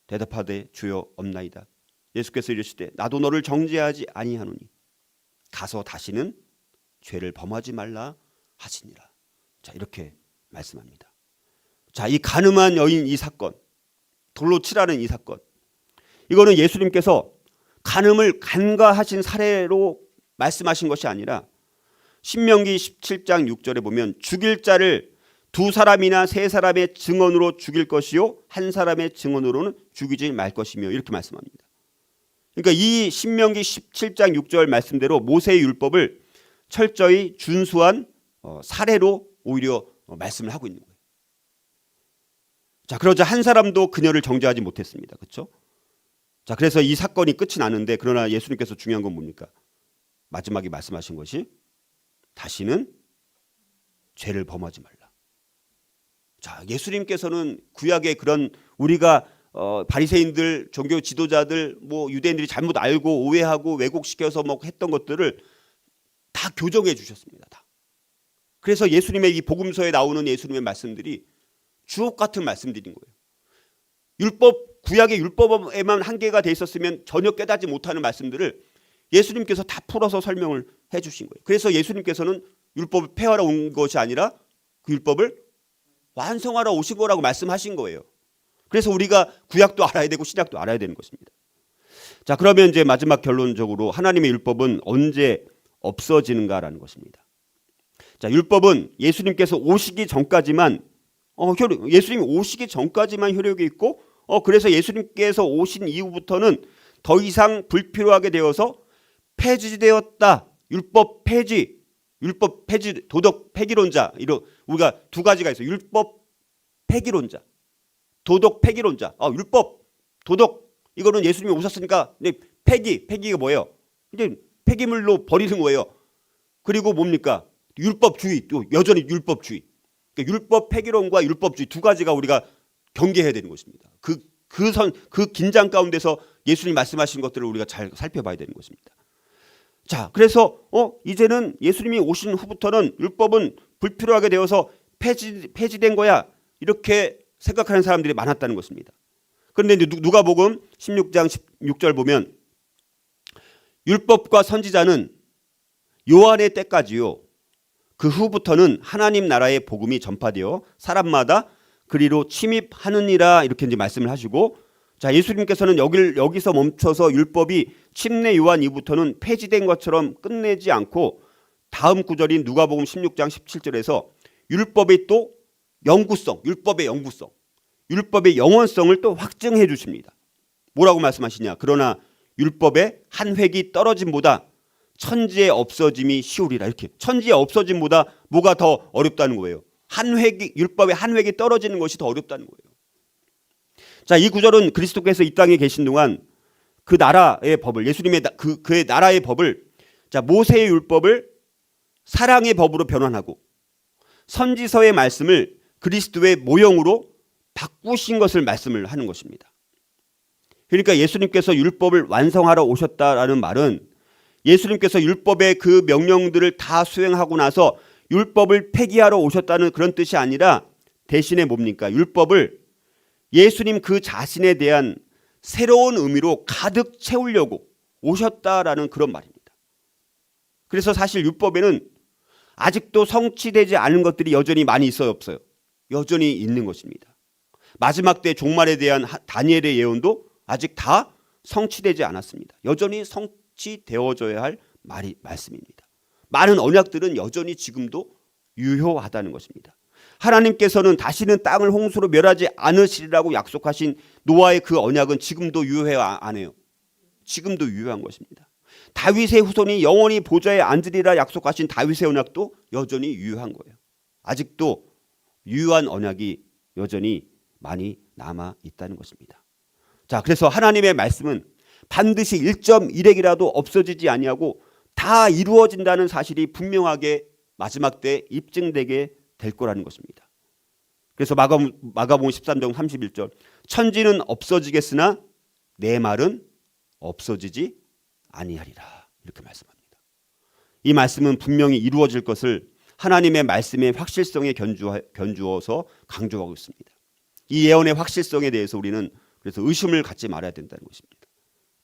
대답하되 주여 없나이다. 예수께서 이르시되 나도 너를 정죄하지 아니하노니 가서 다시는 죄를 범하지 말라 하시니라. 자, 이렇게 말씀합니다. 자, 이 간음한 여인 이 사건, 돌로 치라는 이 사건, 이거는 예수님께서 간음을 간과하신 사례로 말씀하신 것이 아니라 신명기 17장 6절에 보면 죽일 자를 두 사람이나 세 사람의 증언으로 죽일 것이요 한 사람의 증언으로는 죽이지 말 것이며, 이렇게 말씀합니다. 그러니까 이 신명기 17장 6절 말씀대로 모세의 율법을 철저히 준수한 사례로 오히려 말씀을 하고 있는 거예요. 자, 그러자 한 사람도 그녀를 정죄하지 못했습니다. 그렇죠? 자, 그래서 이 사건이 끝이 나는데, 그러나 예수님께서 중요한 건 뭡니까? 마지막에 말씀하신 것이 다시는 죄를 범하지 말라. 자, 예수님께서는 구약의 그런 우리가 바리새인들, 종교 지도자들, 뭐 유대인들이 잘못 알고 오해하고 왜곡시켜서 뭐 했던 것들을 다 교정해 주셨습니다. 다. 그래서 예수님의 이 복음서에 나오는 예수님의 말씀들이 주옥 같은 말씀들인 거예요. 율법, 구약의 율법에만 한계가 돼 있었으면 전혀 깨닫지 못하는 말씀들을 예수님께서 다 풀어서 설명을 해 주신 거예요. 그래서 예수님께서는 율법을 폐하러 온 것이 아니라 그 율법을 완성하러 오신 거라고 말씀하신 거예요. 그래서 우리가 구약도 알아야 되고 신약도 알아야 되는 것입니다. 자, 그러면 이제 마지막 결론적으로 하나님의 율법은 언제 없어지는가라는 것입니다. 자, 율법은 예수님께서 오시기 전까지만 예수님이 오시기 전까지만 효력이 있고 그래서 예수님께서 오신 이후부터는 더 이상 불필요하게 되어서 폐지되었다. 율법 폐지, 도덕 폐기론자, 이런 우리가 두 가지가 있어요. 율법 폐기론자, 도덕 폐기론자. 율법, 도덕, 이거는 예수님이 오셨으니까 폐기가 뭐예요? 이제 폐기물로 버리는 거예요. 그리고 뭡니까? 율법주의, 또 여전히 율법주의. 그러니까 율법 폐기론과 율법주의 두 가지가 우리가 경계해야 되는 것입니다. 그 긴장 가운데서 예수님 말씀하신 것들을 우리가 잘 살펴봐야 되는 것입니다. 자, 그래서 이제는 예수님이 오신 후부터는 율법은 불필요하게 되어서 폐지된 거야, 이렇게 생각하는 사람들이 많았다는 것입니다. 그런데 이제 누가복음 16장 16절 보면 율법과 선지자는 요한의 때까지요. 그 후부터는 하나님 나라의 복음이 전파되어 사람마다 그리로 침입하느니라 이렇게 이제 말씀을 하시고, 자, 예수님께서는 여기서 멈춰서 율법이 침례 요한 이후부터는 폐지된 것처럼 끝내지 않고 다음 구절인 누가복음 16장 17절에서 율법의 또 영구성, 율법의 영원성을 또 확증해 주십니다. 뭐라고 말씀하시냐? 그러나 율법의 한 획이 떨어짐보다 천지의 없어짐이 쉬우리라. 이렇게 천지의 없어짐보다 뭐가 더 어렵다는 거예요? 율법의 한 획이 떨어지는 것이 더 어렵다는 거예요. 자, 이 구절은 그리스도께서 이 땅에 계신 동안 그 나라의 법을, 예수님의 그의 나라의 법을, 자, 모세의 율법을 사랑의 법으로 변환하고 선지서의 말씀을 그리스도의 모형으로 바꾸신 것을 말씀을 하는 것입니다. 그러니까 예수님께서 율법을 완성하러 오셨다라는 말은 예수님께서 율법의 그 명령들을 다 수행하고 나서 율법을 폐기하러 오셨다는 그런 뜻이 아니라 대신에 뭡니까? 율법을 예수님 그 자신에 대한 새로운 의미로 가득 채우려고 오셨다라는 그런 말입니다. 그래서 사실 율법에는 아직도 성취되지 않은 것들이 여전히 많이 있어요, 없어요? 여전히 있는 것입니다. 마지막 때 종말에 대한 다니엘의 예언도 아직 다 성취되지 않았습니다. 여전히 성취되어져야 할 말씀입니다. 많은 언약들은 여전히 지금도 유효하다는 것입니다. 하나님께서는 다시는 땅을 홍수로 멸하지 않으시리라고 약속하신 노아의 그 언약은 지금도 유효해요, 안 해요? 지금도 유효한 것입니다. 다윗의 후손이 영원히 보좌에 앉으리라 약속하신 다윗의 언약도 여전히 유효한 거예요. 아직도 유효한 언약이 여전히 많이 남아 있다는 것입니다. 자, 그래서 하나님의 말씀은 반드시 1.1핵이라도 없어지지 아니하고 다 이루어진다는 사실이 분명하게 마지막 때 입증되게 될 거라는 것입니다. 그래서 마가복음 13장 31절, 천지는 없어지겠으나 내 말은 없어지지 아니하리라, 이렇게 말씀합니다. 이 말씀은 분명히 이루어질 것을 하나님의 말씀의 확실성에 견주어서 강조하고 있습니다. 이 예언의 확실성에 대해서 우리는 그래서 의심을 갖지 말아야 된다는 것입니다.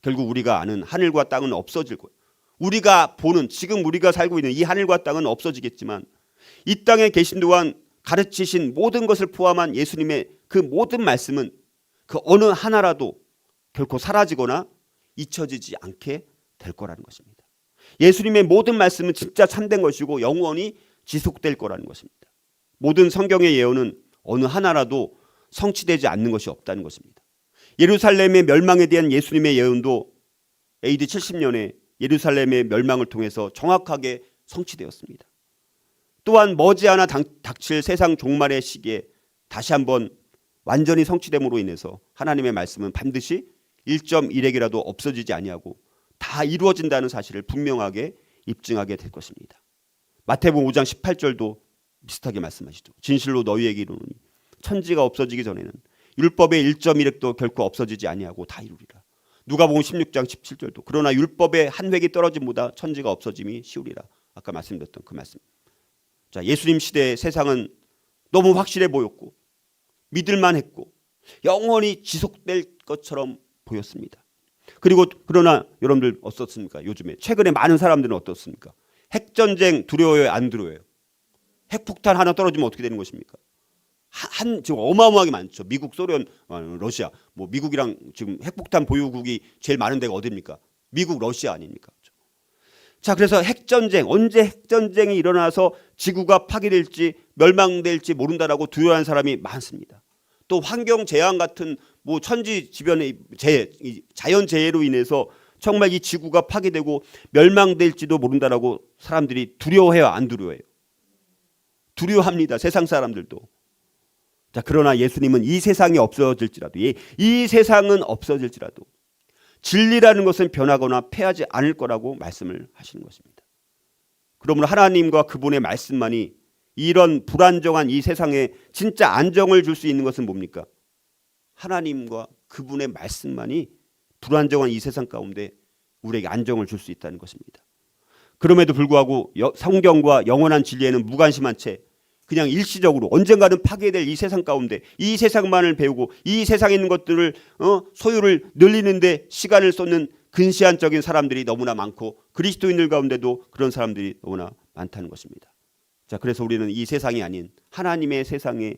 결국 우리가 아는 하늘과 땅은 없어질 거예요. 우리가 보는, 지금 우리가 살고 있는 이 하늘과 땅은 없어지겠지만 이 땅에 계신 동안 가르치신 모든 것을 포함한 예수님의 그 모든 말씀은 그 어느 하나라도 결코 사라지거나 잊혀지지 않게 될 거라는 것입니다. 예수님의 모든 말씀은 진짜 참된 것이고 영원히 지속될 거라는 것입니다. 모든 성경의 예언은 어느 하나라도 성취되지 않는 것이 없다는 것입니다. 예루살렘의 멸망에 대한 예수님의 예언도 AD 70년에 예루살렘의 멸망을 통해서 정확하게 성취되었습니다. 또한 머지않아 닥칠 세상 종말의 시기에 다시 한번 완전히 성취됨으로 인해서 하나님의 말씀은 반드시 1.1핵이라도 없어지지 아니하고 다 이루어진다는 사실을 분명하게 입증하게 될 것입니다. 마태복음 5장 18절도 비슷하게 말씀하시죠. 진실로 너희에게 이르노니 천지가 없어지기 전에는 율법의 1.1핵도 결코 없어지지 아니하고 다 이루리라. 누가복음 16장 17절도 그러나 율법의 한 획이 떨어짐보다 천지가 없어짐이 쉬우리라. 아까 말씀드렸던 그 말씀. 자, 예수님 시대의 세상은 너무 확실해 보였고 믿을만 했고 영원히 지속될 것처럼 보였습니다. 그리고 그러나 여러분들 어떻습니까? 요즘에 최근에 많은 사람들은 어떻습니까? 핵전쟁 두려워요, 안 두려워요? 핵폭탄 하나 떨어지면 어떻게 되는 것입니까? 지금 어마어마하게 많죠. 미국, 소련, 러시아. 뭐 미국이랑 지금 핵폭탄 보유국이 제일 많은 데가 어디입니까? 미국, 러시아 아닙니까? 자, 그래서 핵전쟁, 언제 핵전쟁이 일어나서 지구가 파괴될지 멸망될지 모른다라고 두려워하는 사람이 많습니다. 또 환경재앙 같은 뭐 천지지변의 자연재해로 인해서 정말 이 지구가 파괴되고 멸망될지도 모른다라고 사람들이 두려워해요, 안 두려워해요? 두려워합니다. 세상 사람들도. 자, 그러나 예수님은 이 세상이 없어질지라도, 이 세상은 없어질지라도 진리라는 것은 변하거나 패하지 않을 거라고 말씀을 하시는 것입니다. 그러므로 하나님과 그분의 말씀만이 이런 불안정한 이 세상에 진짜 안정을 줄 수 있는 것은 뭡니까? 하나님과 그분의 말씀만이 불안정한 이 세상 가운데 우리에게 안정을 줄 수 있다는 것입니다. 그럼에도 불구하고 성경과 영원한 진리에는 무관심한 채 그냥 일시적으로 언젠가는 파괴될 이 세상 가운데 이 세상만을 배우고 이 세상에 있는 것들을 소유를 늘리는데 시간을 쏟는 근시안적인 사람들이 너무나 많고 그리스도인들 가운데도 그런 사람들이 너무나 많다는 것입니다. 자, 그래서 우리는 이 세상이 아닌 하나님의 세상에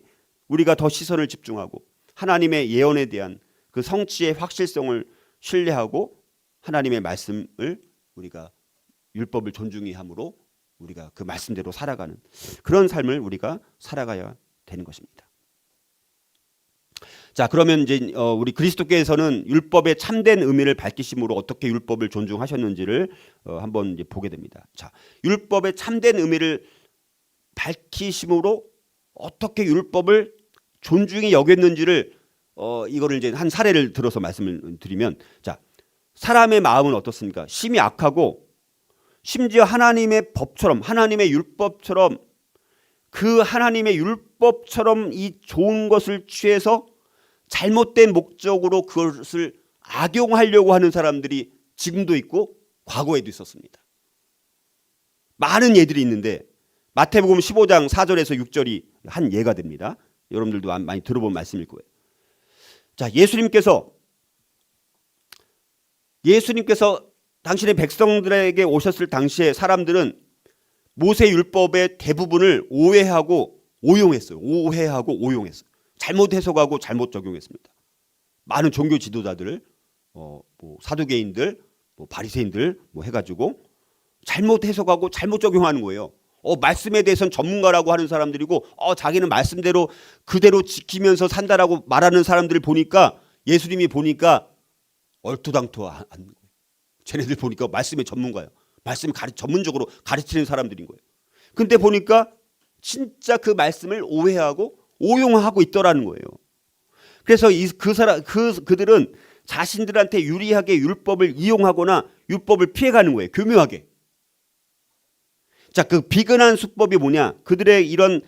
우리가 더 시선을 집중하고 하나님의 예언에 대한 그 성취의 확실성을 신뢰하고 하나님의 말씀을 우리가 율법을 존중히 함으로 우리가 그 말씀대로 살아가는 그런 삶을 우리가 살아가야 되는 것입니다. 자, 그러면 이제 우리 그리스도께서는 율법의 참된 의미를 밝히심으로 어떻게 율법을 존중하셨는지를 한번 이제 보게 됩니다. 자, 율법의 참된 의미를 밝히심으로 어떻게 율법을 존중히 여겼는지를 이거를 이제 한 사례를 들어서 말씀을 드리면, 자, 사람의 마음은 어떻습니까? 심히 악하고 심지어 하나님의 법처럼 하나님의 율법처럼 그 하나님의 율법처럼 이 좋은 것을 취해서 잘못된 목적으로 그것을 악용하려고 하는 사람들이 지금도 있고 과거에도 있었습니다. 많은 예들이 있는데 마태복음 15장 4절에서 6절이 한 예가 됩니다. 여러분들도 많이 들어본 말씀일 거예요. 자, 예수님께서 당신의 백성들에게 오셨을 당시에 사람들은 모세 율법의 대부분을 오해하고 오용했어요. 잘못 해석하고 잘못 적용했습니다. 많은 종교 지도자들, 사두개인들, 바리새인들 해가지고 잘못 해석하고 잘못 적용하는 거예요. 말씀에 대해서는 전문가라고 하는 사람들이고 자기는 말씀대로 그대로 지키면서 산다라고 말하는 사람들을 보니까 예수님이 보니까 얼토당토하는 거예요. 쟤네들 보니까 말씀의 전문가예요. 말씀을 전문적으로 가르치는 사람들인 거예요. 근데 보니까 진짜 그 말씀을 오해하고 오용하고 있더라는 거예요. 그래서 그들은 자신들한테 유리하게 율법을 이용하거나 율법을 피해가는 거예요. 교묘하게. 자, 그 비근한 수법이 뭐냐? 그들의 이런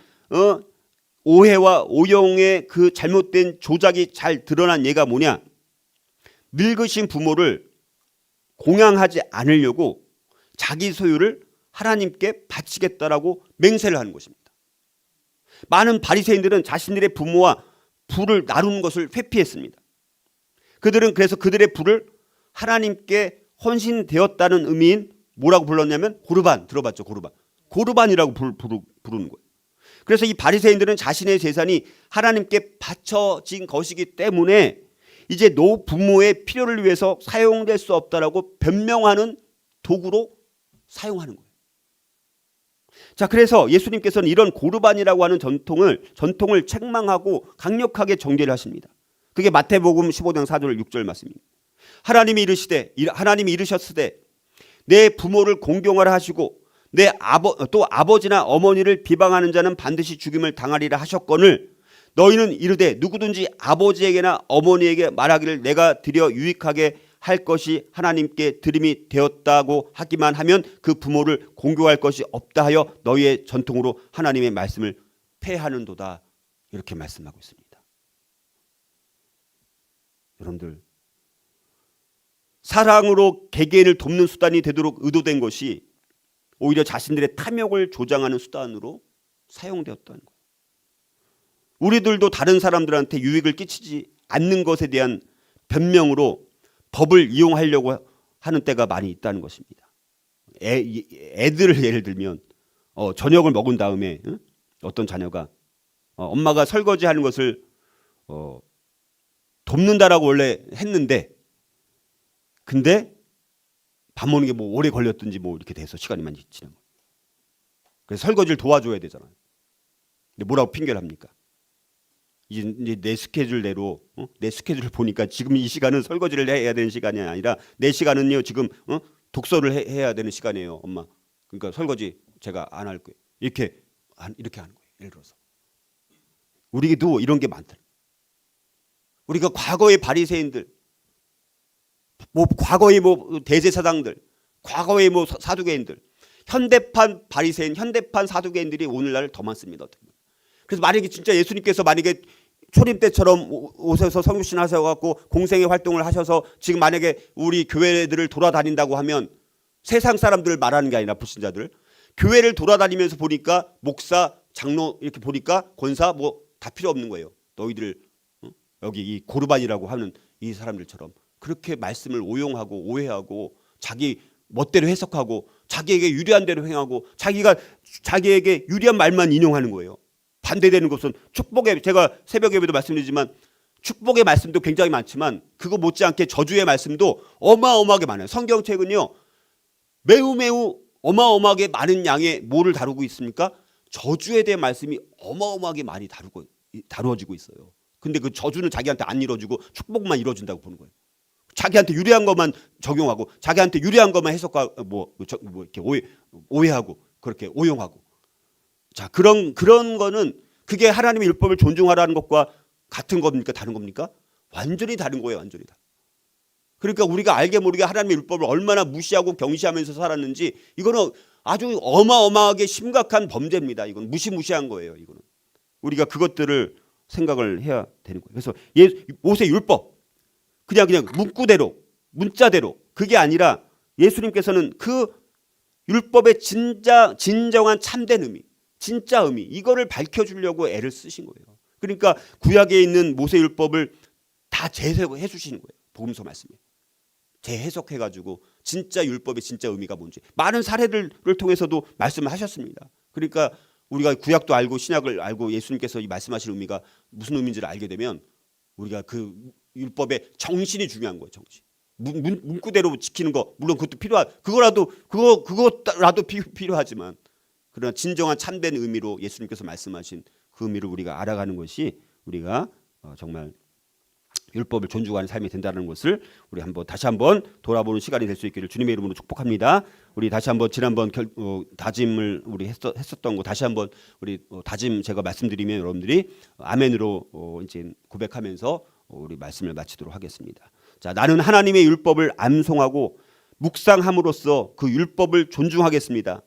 오해와 오용의 그 잘못된 조작이 잘 드러난 예가 뭐냐? 늙으신 부모를 공양하지 않으려고 자기 소유를 하나님께 바치겠다라고 맹세를 하는 것입니다. 많은 바리새인들은 자신들의 부모와 부를 나누는 것을 회피했습니다. 그들은 그래서 그들의 부를 하나님께 헌신되었다는 의미인 뭐라고 불렀냐면 고르반, 들어봤죠? 고르반이라고 부르는 거예요. 그래서 이 바리새인들은 자신의 재산이 하나님께 바쳐진 것이기 때문에 이제 노부모의 필요를 위해서 사용될 수 없다라고 변명하는 도구로 사용하는 거예요. 자, 그래서 예수님께서는 이런 고르반이라고 하는 전통을 책망하고 강력하게 정죄를 하십니다. 그게 마태복음 15장 4절 6절 말씀입니다. 하나님이 이르셨으되 내 부모를 공경하라 하시고 또 아버지나 어머니를 비방하는 자는 반드시 죽임을 당하리라 하셨거늘 너희는 이르되 누구든지 아버지에게나 어머니에게 말하기를 내가 드려 유익하게 할 것이 하나님께 드림이 되었다고 하기만 하면 그 부모를 공경할 것이 없다 하여 너희의 전통으로 하나님의 말씀을 폐하는도다. 이렇게 말씀하고 있습니다. 여러분들, 사랑으로 개개인을 돕는 수단이 되도록 의도된 것이 오히려 자신들의 탐욕을 조장하는 수단으로 사용되었다는 거예요. 우리들도 다른 사람들한테 유익을 끼치지 않는 것에 대한 변명으로 법을 이용하려고 하는 때가 많이 있다는 것입니다. 애들을 예를 들면 저녁을 먹은 다음에 어떤 자녀가 엄마가 설거지하는 것을 돕는다라고 원래 했는데 근데 밥 먹는 게 뭐 오래 걸렸든지 뭐 이렇게 돼서 시간이 많이 지난 거예요. 그래서 설거지를 도와줘야 되잖아요. 근데 뭐라고 핑계를 합니까? 이제 내 스케줄대로 내 스케줄을 보니까 지금 이 시간은 설거지를 해야 되는 시간이 아니라 내 시간은요 지금 독서를 해야 되는 시간이에요, 엄마. 그러니까 설거지 제가 안 할 거예요. 이렇게 하는 거예요. 예를 들어서 우리도 이런 게 많다. 우리가 과거의 바리새인들, 과거의 대제사장들, 과거의 사두개인들, 현대판 바리새인, 현대판 사두개인들이 오늘날 더 많습니다. 그래서 만약에 진짜 예수님께서 만약에 초림 때처럼 오셔서 성육신 하셔갖고 공생의 활동을 하셔서 지금 만약에 우리 교회들을 돌아다닌다고 하면 세상 사람들을 말하는 게 아니라 불신자들 교회를 돌아다니면서 보니까 목사, 장로 이렇게 보니까 권사 뭐 다 필요 없는 거예요. 너희들 여기 이 고르반이라고 하는 이 사람들처럼 그렇게 말씀을 오용하고 오해하고 자기 멋대로 해석하고 자기에게 유리한 대로 행하고 자기에게 유리한 말만 인용하는 거예요. 반대되는 것은 축복의, 제가 새벽 예배도 말씀드리지만 축복의 말씀도 굉장히 많지만 그거 못지않게 저주의 말씀도 어마어마하게 많아요. 성경책은요 매우 어마어마하게 많은 양의 뭐를 다루고 있습니까? 저주에 대한 말씀이 어마어마하게 많이 다루어지고 있어요. 근데 그 저주는 자기한테 안 이루어지고 축복만 이루어진다고 보는 거예요. 자기한테 유리한 것만 적용하고 자기한테 유리한 것만 해석하고 뭐 이렇게 오해하고 그렇게 오용하고. 자, 그런 거는 그게 하나님의 율법을 존중하라는 것과 같은 겁니까? 다른 겁니까? 완전히 다른 거예요. 완전히 다. 그러니까 우리가 알게 모르게 하나님의 율법을 얼마나 무시하고 경시하면서 살았는지 이거는 아주 어마어마하게 심각한 범죄입니다. 이건 무시무시한 거예요. 이거는 우리가 그것들을 생각을 해야 되는 거예요. 그래서 모세 율법 그냥 문구대로 문자대로 그게 아니라 예수님께서는 그 율법의 진정한 참된 의미, 진짜 의미 이거를 밝혀주려고 애를 쓰신 거예요. 그러니까 구약에 있는 모세 율법을 다 재해석해 주시는 거예요. 복음서 말씀에 재해석해가지고 진짜 율법의 진짜 의미가 뭔지 많은 사례들을 통해서도 말씀을 하셨습니다. 그러니까 우리가 구약도 알고 신약을 알고 예수님께서 이 말씀하실 의미가 무슨 의미인지를 알게 되면 우리가 그 율법의 정신이 중요한 거예요. 정신. 문구대로 지키는 거 물론 그것도 그거라도 필요하지만 그러나 진정한 참된 의미로 예수님께서 말씀하신 그 의미를 우리가 알아가는 것이 우리가 정말 율법을 존중하는 삶이 된다는 것을 우리 다시 한번 돌아보는 시간이 될 수 있기를 주님의 이름으로 축복합니다. 우리 다시 한번 지난번 다짐을 우리 했었던 거 다시 한번 우리 다짐 제가 말씀드리면 여러분들이 아멘으로 이제 고백하면서 우리 말씀을 마치도록 하겠습니다. 자, 나는 하나님의 율법을 암송하고 묵상함으로써 그 율법을 존중하겠습니다.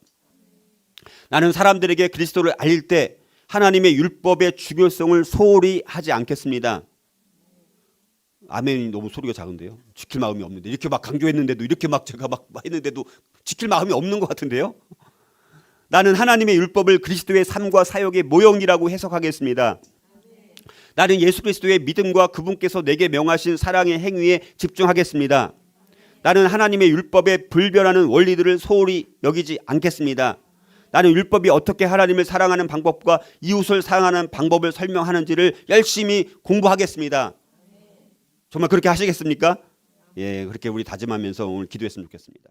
나는 사람들에게 그리스도를 알릴 때 하나님의 율법의 중요성을 소홀히 하지 않겠습니다. 아멘이 너무 소리가 작은데요. 지킬 마음이 없는데 이렇게 막 강조했는데도 이렇게 막 제가 막 했는데도 지킬 마음이 없는 것 같은데요. 나는 하나님의 율법을 그리스도의 삶과 사역의 모형이라고 해석하겠습니다. 나는 예수 그리스도의 믿음과 그분께서 내게 명하신 사랑의 행위에 집중하겠습니다. 나는 하나님의 율법에 불변하는 원리들을 소홀히 여기지 않겠습니다. 나는 율법이 어떻게 하나님을 사랑하는 방법과 이웃을 사랑하는 방법을 설명하는지를 열심히 공부하겠습니다. 정말 그렇게 하시겠습니까? 예, 그렇게 우리 다짐하면서 오늘 기도했으면 좋겠습니다.